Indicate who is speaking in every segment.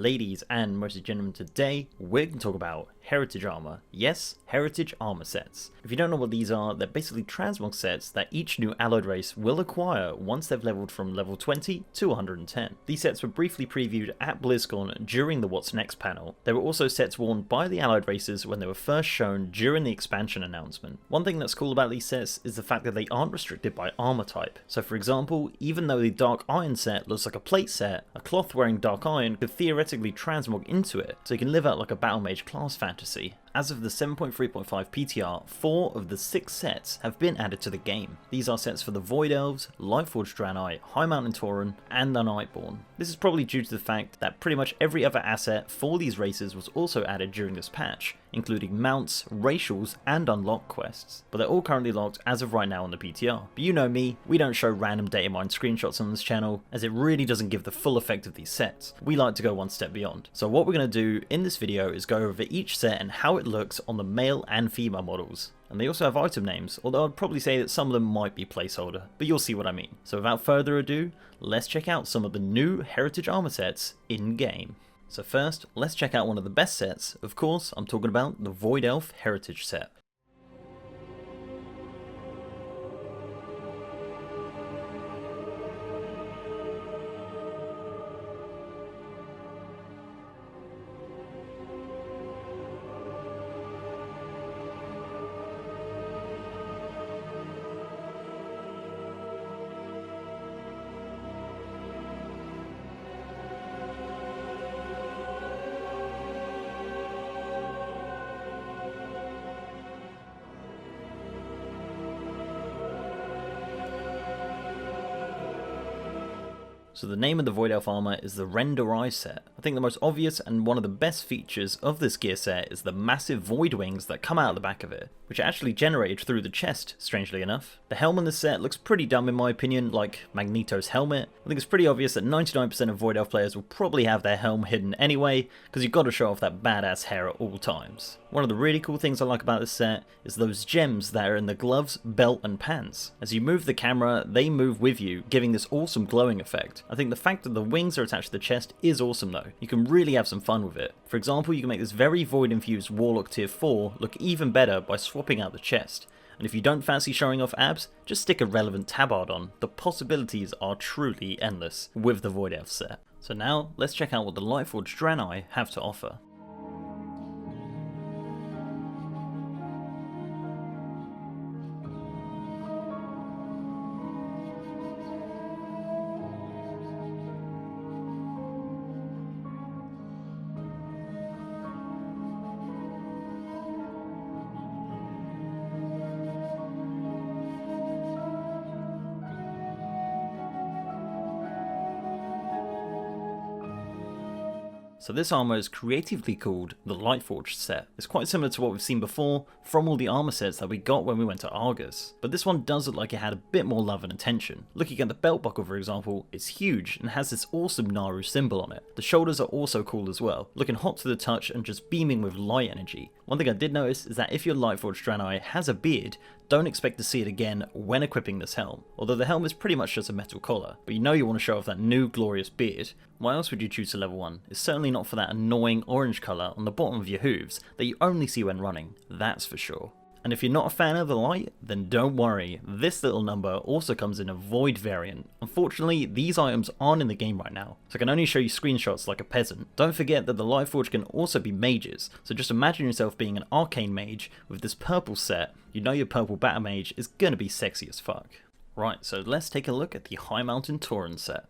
Speaker 1: ladies and mostly gentlemen, today we're going to talk about heritage armor. Yes, heritage armor sets. If you don't know what these are, they're basically transmog sets that each new alloyed race will acquire once they've leveled from level 20 to 110. These sets were briefly previewed at BlizzCon during the What's Next panel. They were also sets worn by the allied races when they were first shown during the expansion announcement. One thing that's cool about these sets is the fact that they aren't restricted by armor type. So for example, even though the Dark Iron set looks like a plate set, a cloth wearing Dark Iron could theoretically transmog into it, so you can live out like a Battle Mage class fantasy. As of the 7.3.5 PTR, 4 of the 6 sets have been added to the game. These are sets for the Void Elves, Lightforged Wren, High Mountain Torrent, and the Nightborn. This is probably due to the fact that pretty much every other asset for these races was also added during this patch, including mounts, racials, and unlock quests. But they're all currently locked as of right now on the PTR. But you know me, we don't show random data mine screenshots on this channel, as it really doesn't give the full effect of these sets. We like to go one step beyond. So what we're going to do in this video is go over each set and how it looks on the male and female models. And they also have item names, although I'd probably say that some of them might be placeholder, but you'll see what I mean. So without further ado, let's check out some of the new heritage armor sets in game. So first, let's check out one of the best sets. Of course, I'm talking about the Void Elf Heritage set. So the name of the Void Elf armor is the Ren'dorei set. I think the most obvious and one of the best features of this gear set is the massive void wings that come out of the back of it, which are actually generated through the chest, strangely enough. The helm on this set looks pretty dumb in my opinion, like Magneto's helmet. I think it's pretty obvious that 99% of Void Elf players will probably have their helm hidden anyway, because you've got to show off that badass hair at all times. One of the really cool things I like about this set is those gems that are in the gloves, belt and pants. As you move the camera, they move with you, giving this awesome glowing effect. I think the fact that the wings are attached to the chest is awesome though. You can really have some fun with it. For example, you can make this very void infused Warlock tier 4 look even better by swapping out the chest. And if you don't fancy showing off abs, just stick a relevant tabard on. The possibilities are truly endless with the Void Elf set. So now, let's check out what the Lightforged Wren have to offer. So this armor is creatively called the Lightforged set. It's quite similar to what we've seen before from all the armor sets that we got when we went to Argus. But this one does look like it had a bit more love and attention. Looking at the belt buckle for example, it's huge and has this awesome Naru symbol on it. The shoulders are also cool as well, looking hot to the touch and just beaming with light energy. One thing I did notice is that if your Lightforged Wren has a beard, don't expect to see it again when equipping this helm. Although the helm is pretty much just a metal collar, but you know you want to show off that new glorious beard. Why else would you choose to level 1? It's certainly not for that annoying orange colour on the bottom of your hooves that you only see when running, that's for sure. And if you're not a fan of the light, then don't worry, this little number also comes in a void variant. Unfortunately, these items aren't in the game right now, so I can only show you screenshots like a peasant. Don't forget that the Lightforged can also be mages, so just imagine yourself being an arcane mage with this purple set. You know your purple battle mage is gonna be sexy as fuck. Right, so let's take a look at the High Mountain Torrent set.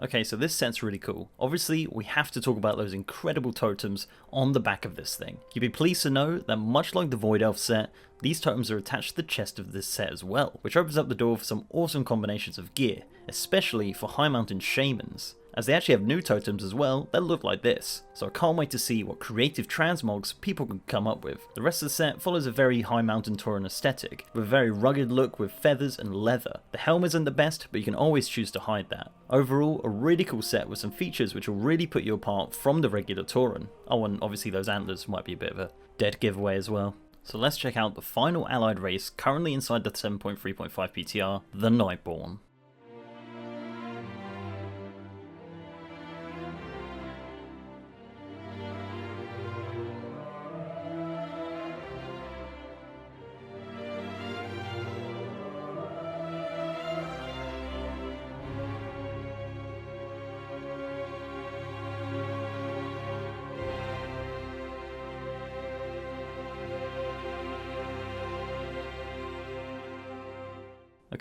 Speaker 1: Okay, so this set's really cool. Obviously, we have to talk about those incredible totems on the back of this thing. You'd be pleased to know that much like the Void Elf set, these totems are attached to the chest of this set as well, which opens up the door for some awesome combinations of gear, especially for High Mountain Shamans. as they actually have new totems as well that look like this. So I can't wait to see what creative transmogs people can come up with. The rest of the set follows a very high mountain Torrent aesthetic, with a very rugged look with feathers and leather. The helm isn't the best, but you can always choose to hide that. Overall, a really cool set with some features which will really put you apart from the regular Torrent. Oh, and obviously those antlers might be a bit of a dead giveaway as well. So let's check out the final allied race currently inside the 7.3.5 PTR, the Nightborn.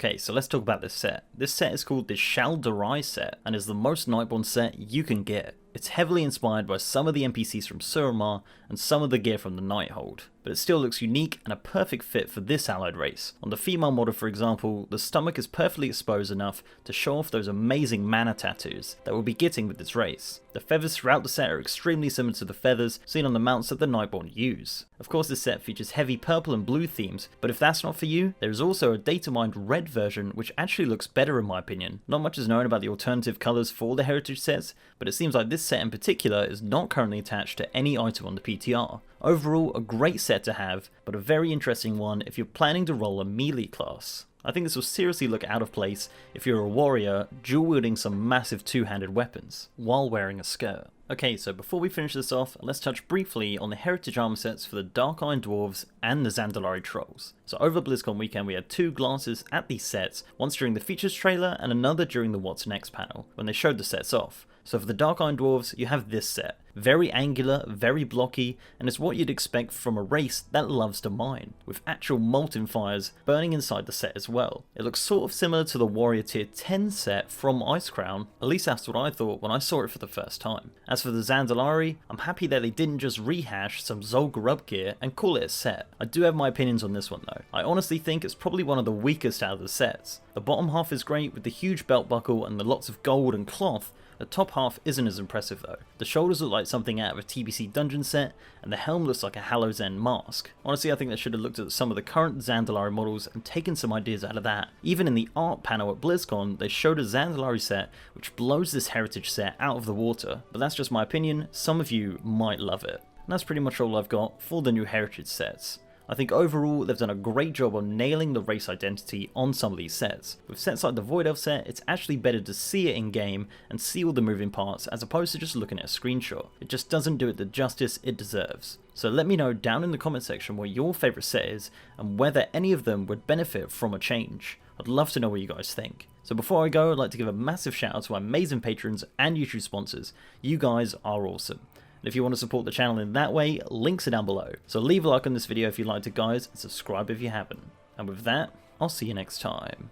Speaker 1: Okay, so let's talk about this set. This set is called the Shal'dorei set, and is the most Nightborn set you can get. It's heavily inspired by some of the NPCs from Suramar and some of the gear from the Nighthold, but it still looks unique and a perfect fit for this allied race. On the female model, for example, the stomach is perfectly exposed enough to show off those amazing mana tattoos that we'll be getting with this race. The feathers throughout the set are extremely similar to the feathers seen on the mounts that the Nightborn use. Of course, this set features heavy purple and blue themes, but if that's not for you, there is also a data mined red version which actually looks better in my opinion. Not much is known about the alternative colours for the heritage sets, but it seems like this set in particular is not currently attached to any item on the PTR. Overall, a great set to have, but a very interesting one if you're planning to roll a melee class. I think this will seriously look out of place if you're a warrior dual wielding some massive two-handed weapons while wearing a skirt. Okay, so before we finish this off, let's touch briefly on the heritage armor sets for the Dark Iron Dwarves and the Ren'dorei Trolls. So over BlizzCon weekend we had two glances at these sets, once during the features trailer and another during the What's Next panel, when they showed the sets off. So for the Dark Iron Dwarves, you have this set. Very angular, very blocky, and it's what you'd expect from a race that loves to mine, with actual molten fires burning inside the set as well. It looks sort of similar to the Warrior Tier 10 set from Icecrown, at least that's what I thought when I saw it for the first time. As for the Ren'dorei, I'm happy that they didn't just rehash some Zul'Gurub gear and call it a set. I do have my opinions on this one though. I honestly think it's probably one of the weakest out of the sets. The bottom half is great with the huge belt buckle and the lots of gold and cloth. The top half isn't as impressive though. The shoulders look like something out of a TBC dungeon set, and the helm looks like a Hallow's End mask. Honestly, I think they should have looked at some of the current Ren'dorei models and taken some ideas out of that. Even in the art panel at BlizzCon, they showed a Ren'dorei set which blows this heritage set out of the water. But that's just my opinion, some of you might love it. And that's pretty much all I've got for the new heritage sets. I think overall they've done a great job on nailing the race identity on some of these sets. With sets like the Void Elf set, it's actually better to see it in game and see all the moving parts as opposed to just looking at a screenshot. It just doesn't do it the justice it deserves. So let me know down in the comment section what your favourite set is and whether any of them would benefit from a change. I'd love to know what you guys think. So before I go, I'd like to give a massive shout out to my amazing patrons and YouTube sponsors. You guys are awesome. And if you want to support the channel in that way, links are down below. So leave a like on this video if you liked it guys, and subscribe if you haven't. And with that, I'll see you next time.